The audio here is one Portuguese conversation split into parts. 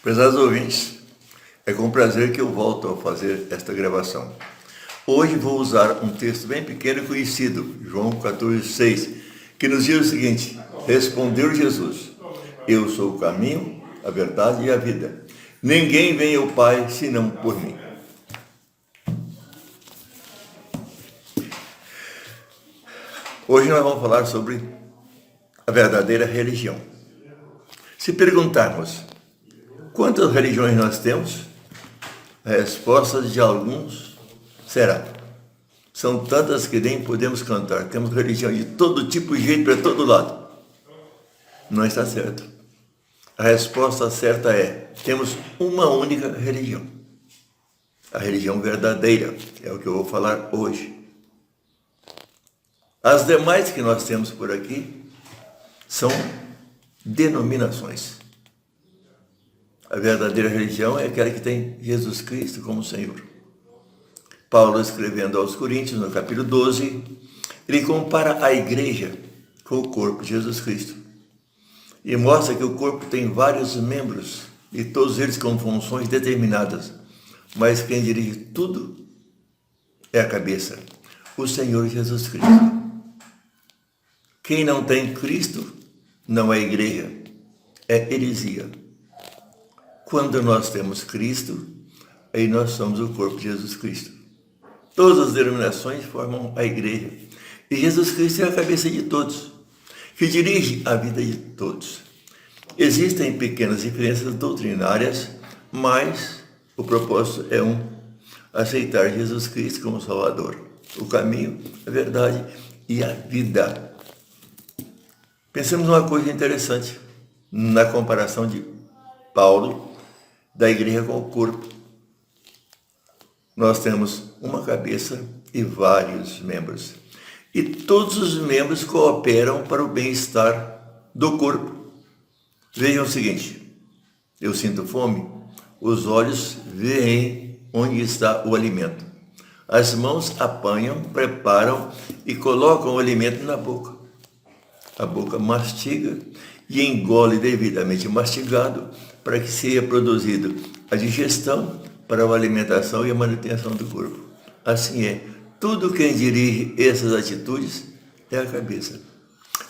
Prezados ouvintes, é com prazer que eu volto a fazer esta gravação. Hoje vou usar um texto bem pequeno e conhecido, João 14,6, que nos diz o seguinte: respondeu Jesus, eu sou o caminho, a verdade e a vida. Ninguém vem ao Pai senão por mim. Hoje nós vamos falar sobre a verdadeira religião. Se perguntarmos quantas religiões nós temos, a resposta de alguns será: são tantas que nem podemos contar. Temos religião de todo tipo e jeito para todo lado. Não está certo. A resposta certa é: temos uma única religião. A religião verdadeira é o que eu vou falar hoje. As demais que nós temos por aqui são denominações. A verdadeira religião é aquela que tem Jesus Cristo como Senhor. Paulo, escrevendo aos Coríntios, no capítulo 12, ele compara a igreja com o corpo de Jesus Cristo. E mostra que o corpo tem vários membros, e todos eles com funções determinadas. Mas quem dirige tudo é a cabeça, o Senhor Jesus Cristo. Quem não tem Cristo não é igreja, é heresia. Quando nós temos Cristo, aí nós somos o corpo de Jesus Cristo. Todas as denominações formam a igreja. E Jesus Cristo é a cabeça de todos, que dirige a vida de todos. Existem pequenas diferenças doutrinárias, mas o propósito é aceitar Jesus Cristo como Salvador. O caminho, a verdade e a vida. Pensemos numa coisa interessante na comparação de Paulo da igreja com o corpo. Nós temos uma cabeça e vários membros. E todos os membros cooperam para o bem-estar do corpo. Vejam o seguinte: eu sinto fome, os olhos veem onde está o alimento. As mãos apanham, preparam e colocam o alimento na boca. A boca mastiga e engole devidamente mastigado para que seja produzido a digestão para a alimentação e a manutenção do corpo. Assim é, tudo quem dirige essas atitudes é a cabeça.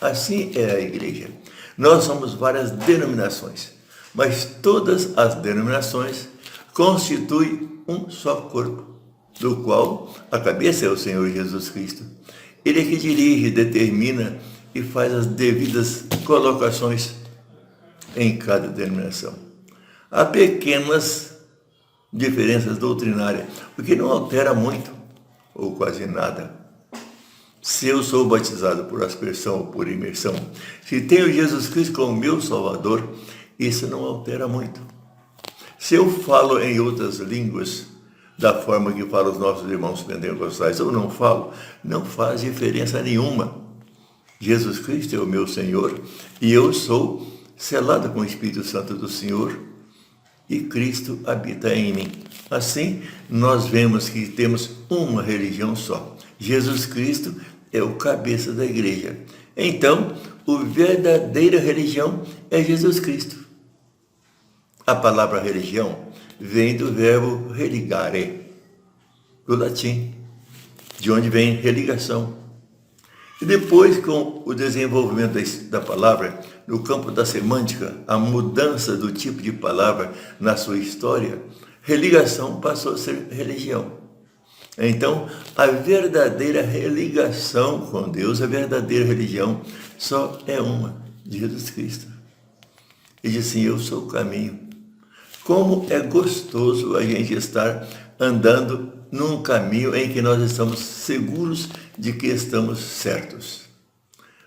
Assim é a igreja. Nós somos várias denominações, mas todas as denominações constituem um só corpo, do qual a cabeça é o Senhor Jesus Cristo. Ele é que dirige, determina e faz as devidas colocações em cada denominação. Há pequenas diferenças doutrinárias, o que não altera muito, ou quase nada. Se eu sou batizado por aspersão ou por imersão, se tenho Jesus Cristo como meu Salvador, isso não altera muito. Se eu falo em outras línguas, da forma que falam os nossos irmãos pentecostais, ou não falo, não faz diferença nenhuma. Jesus Cristo é o meu Senhor e eu sou selado com o Espírito Santo do Senhor e Cristo habita em mim. Assim, nós vemos que temos uma religião só. Jesus Cristo é o cabeça da igreja. Então, a verdadeira religião é Jesus Cristo. A palavra religião vem do verbo religare, do latim, de onde vem religação. E depois, com o desenvolvimento da palavra, no campo da semântica, a mudança do tipo de palavra na sua história, religação passou a ser religião. Então, a verdadeira religação com Deus, a verdadeira religião, só é uma, de Jesus Cristo. Ele diz assim: eu sou o caminho. Como é gostoso a gente estar andando num caminho em que nós estamos seguros de que estamos certos.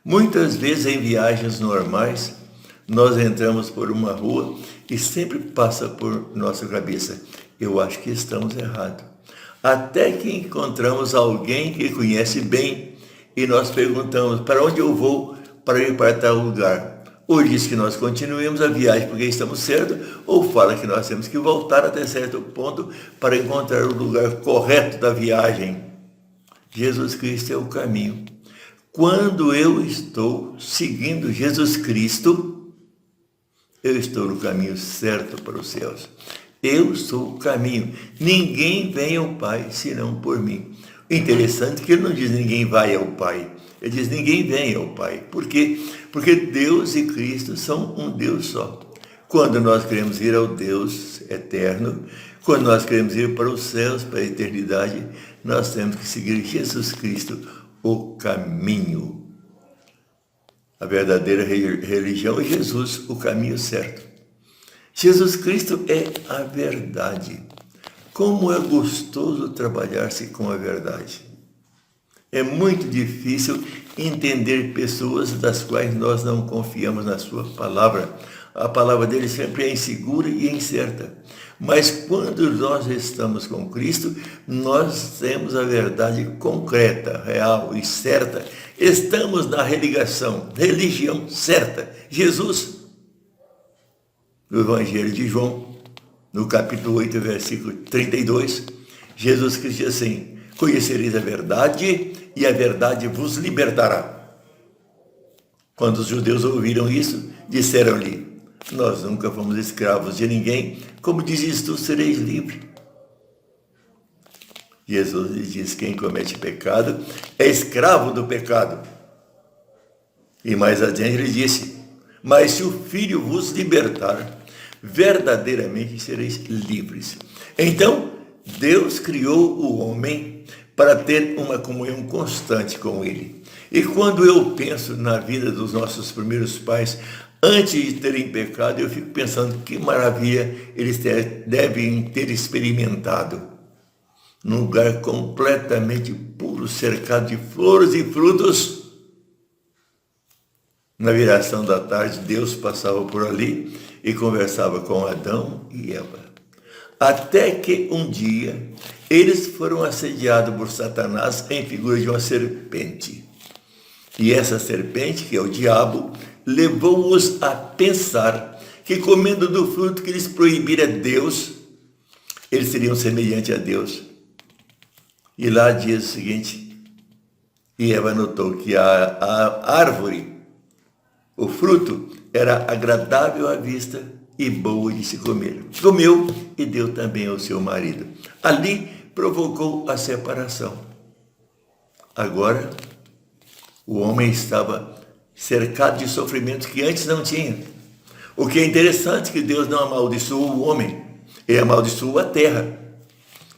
Muitas vezes em viagens normais, nós entramos por uma rua e sempre passa por nossa cabeça: eu acho que estamos errados. Até que encontramos alguém que conhece bem e nós perguntamos: para onde eu vou para ir para tal lugar? Ou diz que nós continuemos a viagem porque estamos certos, ou fala que nós temos que voltar até certo ponto para encontrar o lugar correto da viagem. Jesus Cristo é o caminho. Quando eu estou seguindo Jesus Cristo, Eu estou no caminho certo para os céus. Eu sou o caminho. Ninguém vem ao Pai senão por mim. Interessante que ele não diz ninguém vai ao Pai. Ele diz ninguém vem ao Pai. Por quê? Porque Deus e Cristo são um Deus só. Quando nós queremos ir ao Deus eterno, quando nós queremos ir para os céus, para a eternidade, nós temos que seguir Jesus Cristo, o caminho. A verdadeira religião é Jesus, o caminho certo. Jesus Cristo é a verdade. Como é gostoso trabalhar-se com a verdade. É muito difícil entender pessoas das quais nós não confiamos na sua palavra. A palavra dele sempre é insegura e incerta. Mas quando nós estamos com Cristo, nós temos a verdade concreta, real e certa. Estamos na religião certa. Jesus, no Evangelho de João, no capítulo 8, versículo 32, Jesus Cristo diz assim: conhecereis a verdade e a verdade vos libertará. Quando os judeus ouviram isso, disseram-lhe: nós nunca fomos escravos de ninguém, como dizes tu, sereis livre. Jesus lhe diz: quem comete pecado é escravo do pecado. E mais adiante ele disse: mas se o Filho vos libertar, verdadeiramente sereis livres. Então, Deus criou o homem para ter uma comunhão constante com ele. E quando eu penso na vida dos nossos primeiros pais, antes de terem pecado, eu fico pensando que maravilha eles devem ter experimentado. Num lugar completamente puro, cercado de flores e frutos. Na viração da tarde, Deus passava por ali e conversava com Adão e Eva. Até que um dia, eles foram assediados por Satanás em figura de uma serpente. E essa serpente, que é o diabo, levou-os a pensar que comendo do fruto que lhes proibira Deus, eles seriam semelhantes a Deus. E lá diz o seguinte: e Eva notou que a árvore, o fruto, era agradável à vista e boa de se comer. Comeu e deu também ao seu marido. Ali provocou a separação. Agora, o homem estava cercado de sofrimentos que antes não tinha. O que é interessante é que Deus não amaldiçoou o homem, ele amaldiçoou a terra.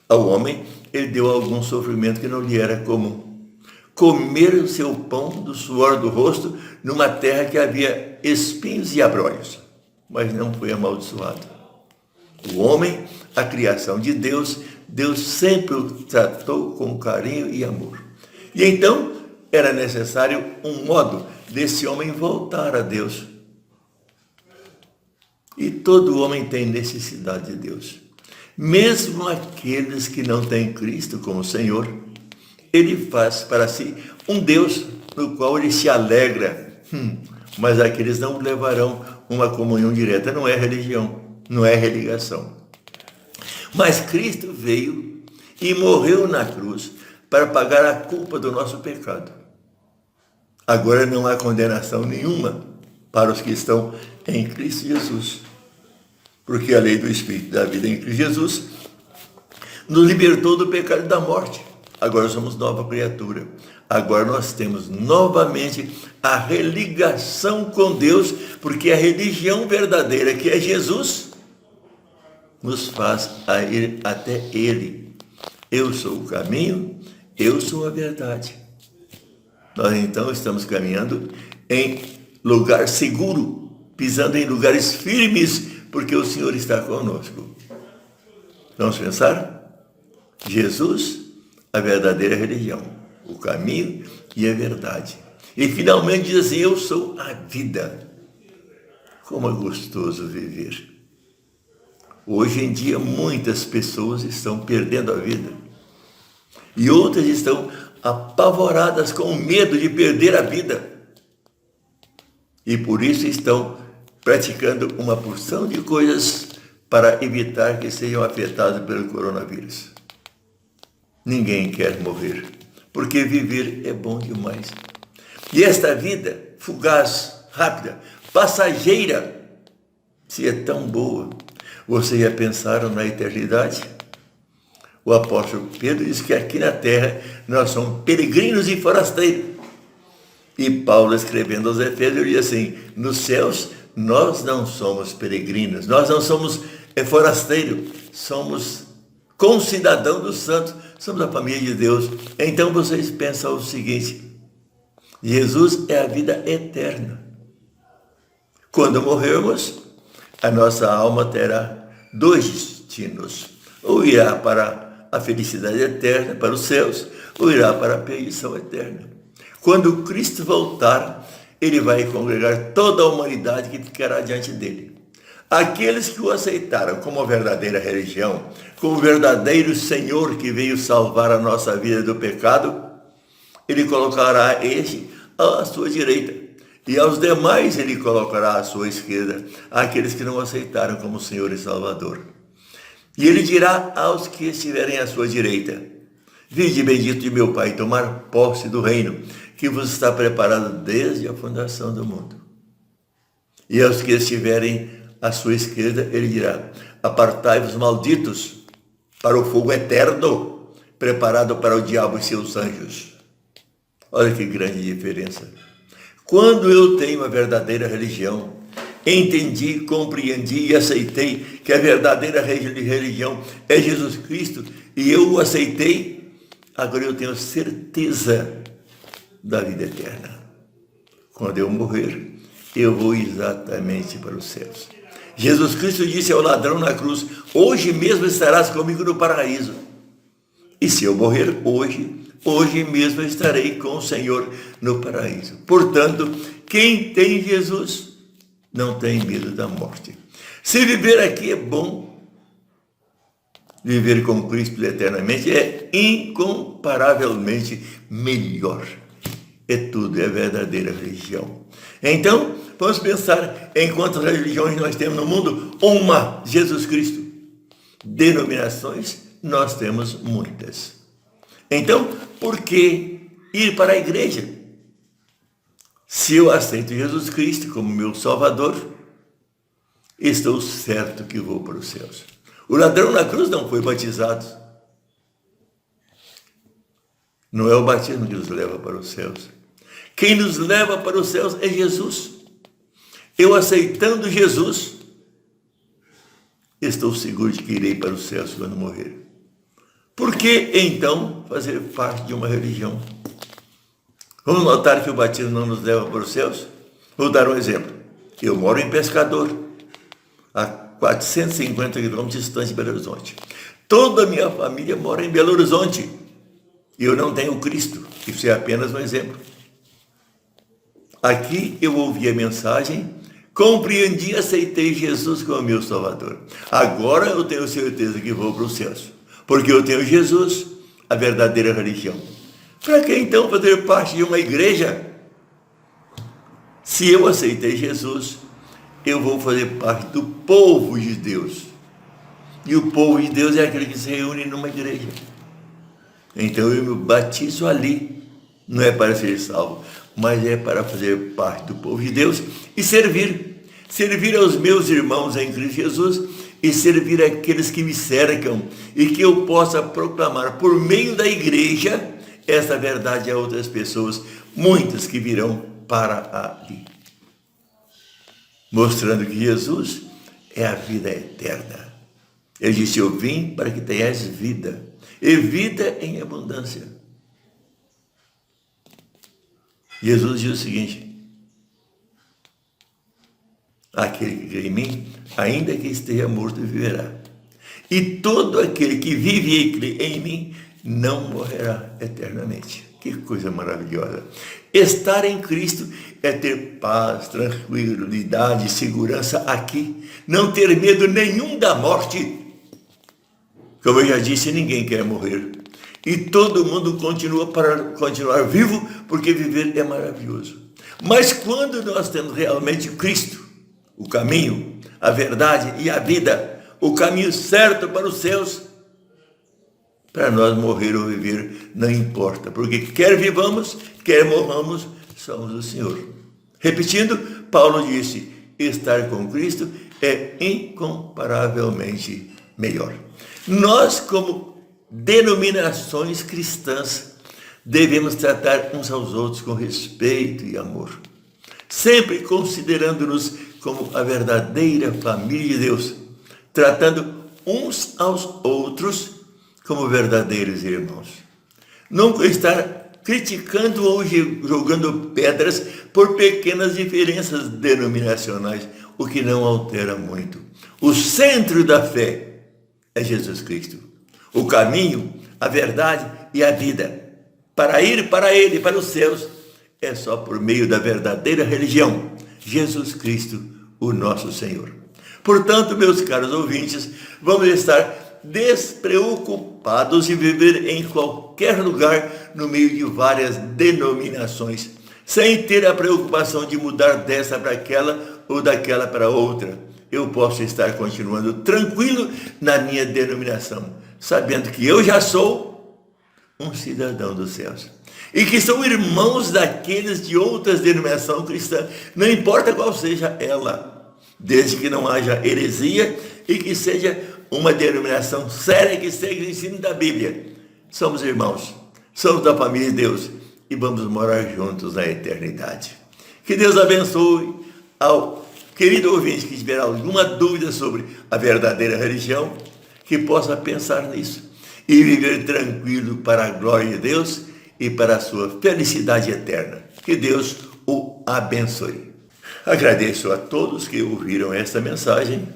Ao homem, ele deu algum sofrimento que não lhe era comum. Comer o seu pão do suor do rosto numa terra que havia espinhos e abrolhos, mas não foi amaldiçoado. O homem, a criação de Deus, Deus sempre o tratou com carinho e amor. E então, era necessário um modo desse homem voltar a Deus. E todo homem tem necessidade de Deus. Mesmo aqueles que não têm Cristo como Senhor, ele faz para si um Deus no qual ele se alegra. Mas aqueles não levarão uma comunhão direta. Não é religião, não é religação. Mas Cristo veio e morreu na cruz para pagar a culpa do nosso pecado. Agora não há condenação nenhuma para os que estão em Cristo Jesus. Porque a lei do Espírito da vida em Cristo Jesus nos libertou do pecado e da morte. Agora somos nova criatura. Agora nós temos novamente a religação com Deus, porque a religião verdadeira, que é Jesus, nos faz ir até Ele. Eu sou o caminho, eu sou a verdade. Nós então estamos caminhando em lugar seguro, pisando em lugares firmes, porque o Senhor está conosco. Vamos pensar? Jesus, a verdadeira religião, o caminho e a verdade. E finalmente diz assim: eu sou a vida. Como é gostoso viver. Hoje em dia muitas pessoas estão perdendo a vida. E outras estão apavoradas com o medo de perder a vida. E por isso estão praticando uma porção de coisas para evitar que sejam afetados pelo coronavírus. Ninguém quer morrer, porque viver é bom demais. E esta vida fugaz, rápida, passageira, se é tão boa, vocês já pensaram na eternidade? O apóstolo Pedro diz que aqui na terra nós somos peregrinos e forasteiros. E Paulo, escrevendo aos Efésios, diz assim: nos céus nós não somos peregrinos, nós não somos forasteiros, somos concidadãos dos santos, somos a família de Deus. Então vocês pensam o seguinte: Jesus é a vida eterna. Quando morrermos, a nossa alma terá dois destinos: ou irá para a felicidade eterna, para os céus, ou irá para a perdição eterna. Quando Cristo voltar, ele vai congregar toda a humanidade que ficará diante dele. Aqueles que o aceitaram como verdadeira religião, como verdadeiro Senhor que veio salvar a nossa vida do pecado, ele colocará este à sua direita. E aos demais ele colocará à sua esquerda, aqueles que não aceitaram como Senhor e Salvador. E ele dirá aos que estiverem à sua direita: vinde bendito de meu Pai, tomar posse do reino que vos está preparado desde a fundação do mundo. E aos que estiverem à sua esquerda, ele dirá: apartai-vos, malditos, para o fogo eterno, preparado para o diabo e seus anjos. Olha que grande diferença. Quando eu tenho uma verdadeira religião, entendi, compreendi e aceitei que a verdadeira religião é Jesus Cristo, e eu o aceitei, agora eu tenho certeza da vida eterna. Quando eu morrer, eu vou exatamente para os céus. Jesus Cristo disse ao ladrão na cruz: hoje mesmo estarás comigo no paraíso. E se eu morrer hoje mesmo estarei com o Senhor no paraíso. Portanto, quem tem Jesus não tem medo da morte. Se viver aqui é bom, viver com Cristo eternamente é incomparavelmente melhor. É tudo, é verdadeira religião. Então, vamos pensar em quantas religiões nós temos no mundo. Uma, Jesus Cristo. Denominações, nós temos muitas. Então, por que ir para a igreja? Se eu aceito Jesus Cristo como meu Salvador, estou certo que vou para os céus. O ladrão na cruz não foi batizado. Não é o batismo que nos leva para os céus. Quem nos leva para os céus é Jesus. Eu aceitando Jesus, estou seguro de que irei para os céus quando morrer. Por que, então, fazer parte de uma religião? Vamos notar que o batismo não nos leva para os céus? Vou dar um exemplo. Eu moro em Pescador, a 450 quilômetros distante de Belo Horizonte. Toda a minha família mora em Belo Horizonte. E eu não tenho Cristo. Isso é apenas um exemplo. Aqui eu ouvi a mensagem, compreendi e aceitei Jesus como meu Salvador. Agora eu tenho certeza que vou para os céus. Porque eu tenho Jesus, a verdadeira religião. Para que então fazer parte de uma igreja? Se eu aceitei Jesus, eu vou fazer parte do povo de Deus. E o povo de Deus é aquele que se reúne numa igreja. Então eu me batizo ali. Não é para ser salvo, mas é para fazer parte do povo de Deus e servir. Servir aos meus irmãos em Cristo Jesus e servir aqueles que me cercam e que eu possa proclamar por meio da igreja essa verdade a outras pessoas, muitas que virão para ali. Mostrando que Jesus é a vida eterna. Ele disse: eu vim para que tenhas vida, e vida em abundância. Jesus diz o seguinte: aquele que crê em mim, ainda que esteja morto, viverá. E todo aquele que vive e crê em mim, não morrerá eternamente. Que coisa maravilhosa. Estar em Cristo é ter paz, tranquilidade, segurança aqui. Não ter medo nenhum da morte. Como eu já disse, ninguém quer morrer. E todo mundo continua para continuar vivo, porque viver é maravilhoso. Mas quando nós temos realmente Cristo, o caminho, a verdade e a vida, o caminho certo para os céus, para nós morrer ou viver, não importa, porque quer vivamos, quer morramos, somos do Senhor. Repetindo, Paulo disse: estar com Cristo é incomparavelmente melhor. Nós, como denominações cristãs, devemos tratar uns aos outros com respeito e amor, sempre considerando-nos como a verdadeira família de Deus, tratando uns aos outros como verdadeiros irmãos. Nunca estar criticando ou jogando pedras por pequenas diferenças denominacionais, o que não altera muito. O centro da fé é Jesus Cristo, o caminho, a verdade e a vida. Para ir para Ele, para os céus, é só por meio da verdadeira religião, Jesus Cristo, o nosso Senhor. Portanto, meus caros ouvintes, vamos estar despreocupados de viver em qualquer lugar no meio de várias denominações, sem ter a preocupação de mudar dessa para aquela ou daquela para outra. Eu posso estar continuando tranquilo na minha denominação, sabendo que eu já sou um cidadão dos céus e que são irmãos daqueles de outras denominações cristãs, não importa qual seja ela, desde que não haja heresia e que seja uma denominação séria que segue o ensino da Bíblia. Somos irmãos, somos da família de Deus e vamos morar juntos na eternidade. Que Deus abençoe ao querido ouvinte que tiver alguma dúvida sobre a verdadeira religião, que possa pensar nisso e viver tranquilo para a glória de Deus e para a sua felicidade eterna. Que Deus o abençoe. Agradeço a todos que ouviram esta mensagem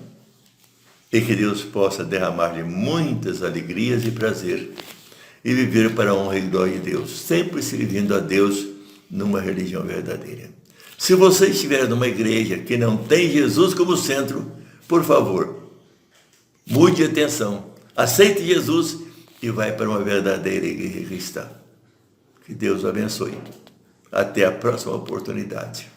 e que Deus possa derramar-lhe muitas alegrias e prazer e viver para a honra e glória de Deus, sempre servindo a Deus numa religião verdadeira. Se você estiver numa igreja que não tem Jesus como centro, por favor, mude a atenção, aceite Jesus e vai para uma verdadeira igreja cristã. Que Deus o abençoe. Até a próxima oportunidade.